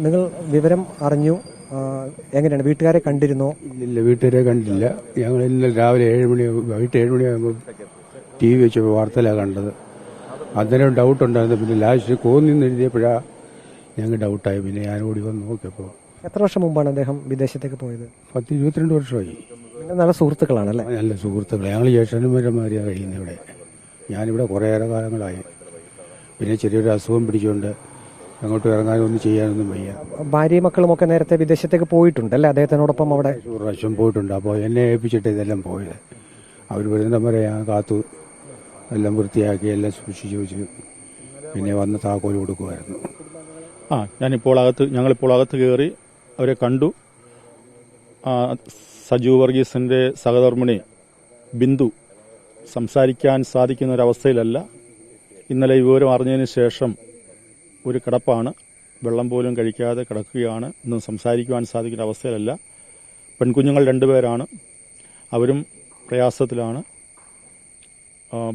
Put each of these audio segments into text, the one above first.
നിങ്ങൾ വിവരം അറിഞ്ഞു, എങ്ങനെയാണ്? വീട്ടുകാരെ കണ്ടിരുന്നോ? ഇല്ല, വീട്ടുകാരെ കണ്ടില്ല. ഞങ്ങൾ ഇന്നലെ രാവിലെ വൈകിട്ട് 7 മണിയാകുമ്പോൾ TV വെച്ചപ്പോൾ വാർത്തയിലാണ് കണ്ടത്. അന്നേരം ഡൗട്ട് ഉണ്ടായിരുന്നു. പിന്നെ ലാസ്റ്റ് കോന്നിന്ന് എഴുതിയപ്പോഴാണ് ഞങ്ങൾക്ക് ഡൗട്ടായി. പിന്നെ ഞാൻ ഓടി വന്ന് നോക്കിയപ്പോൾ. എത്ര വർഷം മുമ്പാണ് അദ്ദേഹം വിദേശത്തേക്ക് പോയത്? 10-22 വർഷമായി. നിങ്ങൾ നല്ല സുഹൃത്തുക്കളാണല്ലേ? നല്ല സുഹൃത്തുക്കൾ. ഞങ്ങൾ ജ്യേഷ്ഠന്മാരന്മാരെയാണ് കഴിയുന്നത് ഇവിടെ. ഞാനിവിടെ കുറേയേറെ കാലങ്ങളായി. പിന്നെ ചെറിയൊരു അസുഖം പിടിച്ചുകൊണ്ട് അങ്ങോട്ട് ഇറങ്ങാനൊന്നും ചെയ്യാനൊന്നും വയ്യ. ഭാര്യയും മക്കളുമൊക്കെ നേരത്തെ വിദേശത്തേക്ക് പോയിട്ടുണ്ടല്ലേ അദ്ദേഹത്തിനോടൊപ്പം? അവിടെ ഒരു പ്രാവശ്യം പോയിട്ടുണ്ട്. അപ്പോൾ എന്നെ ഏൽപ്പിച്ചിട്ട് ഇതെല്ലാം പോയത്. അവർ വരുന്ന വരെ ഞാൻ കാത്തു എല്ലാം വൃത്തിയാക്കി എല്ലാം സൂക്ഷിച്ച് വെച്ച് പിന്നെ വന്ന് താക്കോൽ കൊടുക്കുമായിരുന്നു. ഞങ്ങളിപ്പോൾ അകത്ത് കയറി അവരെ കണ്ടു. സജു വർഗീസിന്റെ സഹധർമ്മിണി ബിന്ദു സംസാരിക്കാൻ സാധിക്കുന്ന ഒരവസ്ഥയിലല്ല. ഇന്നലെ വിവരം അറിഞ്ഞതിന് ശേഷം ഒരു കിടപ്പാണ്. വെള്ളം പോലും കഴിക്കാതെ കിടക്കുകയാണ്. ഒന്നും സംസാരിക്കുവാൻ സാധിക്കുന്ന അവസ്ഥയിലല്ല. പെൺകുഞ്ഞുങ്ങൾ 2 പേരാണ്. അവരും പ്രയാസത്തിലാണ്.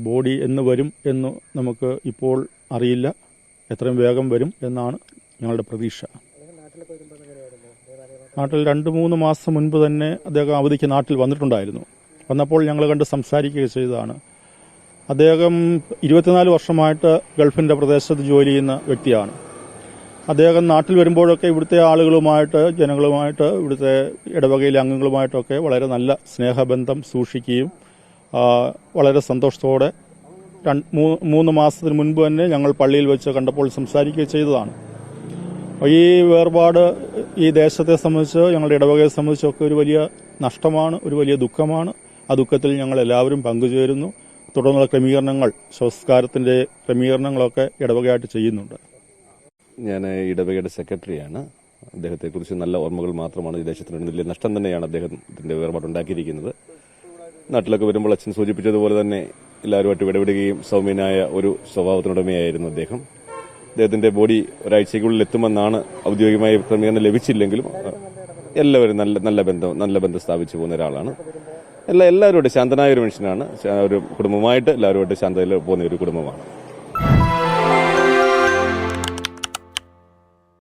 ബോഡി എന്ന് വരും എന്ന് നമുക്ക് ഇപ്പോൾ അറിയില്ല. എത്രയും വേഗം വരും എന്നാണ് ഞങ്ങളുടെ പ്രതീക്ഷ. നാട്ടിൽ 2-3 മാസം മുൻപ് തന്നെ അദ്ദേഹം അവധിക്ക് നാട്ടിൽ വന്നിട്ടുണ്ടായിരുന്നു. വന്നപ്പോൾ ഞങ്ങൾ കണ്ട് സംസാരിക്കുക ചെയ്തതാണ്. അദ്ദേഹം 24 വർഷമായിട്ട് ഗൾഫിന്റെ പ്രദേശത്ത് ജോലി ചെയ്യുന്ന വ്യക്തിയാണ്. അദ്ദേഹം നാട്ടിൽ വരുമ്പോഴൊക്കെ ഇവിടുത്തെ ആളുകളുമായിട്ട്, ജനങ്ങളുമായിട്ട്, ഇവിടുത്തെ ഇടവകയിലെ അംഗങ്ങളുമായിട്ടൊക്കെ വളരെ നല്ല സ്നേഹബന്ധം സൂക്ഷിക്കുകയും വളരെ സന്തോഷത്തോടെ 3 മാസത്തിന് മുൻപ് തന്നെ ഞങ്ങൾ പള്ളിയിൽ വെച്ച് കണ്ടപ്പോൾ സംസാരിക്കുകയും ചെയ്തതാണ്. ഈ വേർപാട് ഈ ദേശത്തെ സംബന്ധിച്ച്, ഞങ്ങളുടെ ഇടവകയെ സംബന്ധിച്ചൊക്കെ ഒരു വലിയ നഷ്ടമാണ്, ഒരു വലിയ ദുഃഖമാണ്. ആ ദുഃഖത്തിൽ ഞങ്ങൾ എല്ലാവരും പങ്കുചേരുന്നു. തുടർന്നുള്ള ക്രമീകരണങ്ങൾ, സംസ്കാരത്തിന്റെ ക്രമീകരണങ്ങളൊക്കെ ഇടവകയായിട്ട് ചെയ്യുന്നുണ്ട്. ഞാൻ ഇടവകയുടെ സെക്രട്ടറിയാണ്. അദ്ദേഹത്തെക്കുറിച്ച് നല്ല ഓർമ്മകൾ മാത്രമാണ്. ഈ ദേശത്തിന് വലിയ നഷ്ടം തന്നെയാണ് അദ്ദേഹത്തിന്റെ വേർപാടുണ്ടാക്കിയിരിക്കുന്നത്. നാട്ടിലൊക്കെ വരുമ്പോൾ അച്ഛൻ സൂചിപ്പിച്ചതുപോലെ തന്നെ എല്ലാവരുമായിട്ട് ഇടപെടുകയും സൗമ്യനായ ഒരു സ്വഭാവത്തിനുടമയായിരുന്നു അദ്ദേഹം. അദ്ദേഹത്തിന്റെ ബോഡി ഒരാഴ്ചയ്ക്കുള്ളിൽ എത്തുമെന്നാണ് ഔദ്യോഗികമായ ക്രമീകരണം ലഭിച്ചില്ലെങ്കിലും എല്ലാവരും നല്ല ബന്ധം സ്ഥാപിച്ചു പോകുന്ന ഒരാളാണ്. എല്ലാവരുമായിട്ട് ശാന്തനായ ഒരു മനുഷ്യനാണ്. ഒരു കുടുംബമായിട്ട് എല്ലാവരുമായിട്ട് ശാന്തതയിൽ പോകുന്ന ഒരു കുടുംബമാണ്.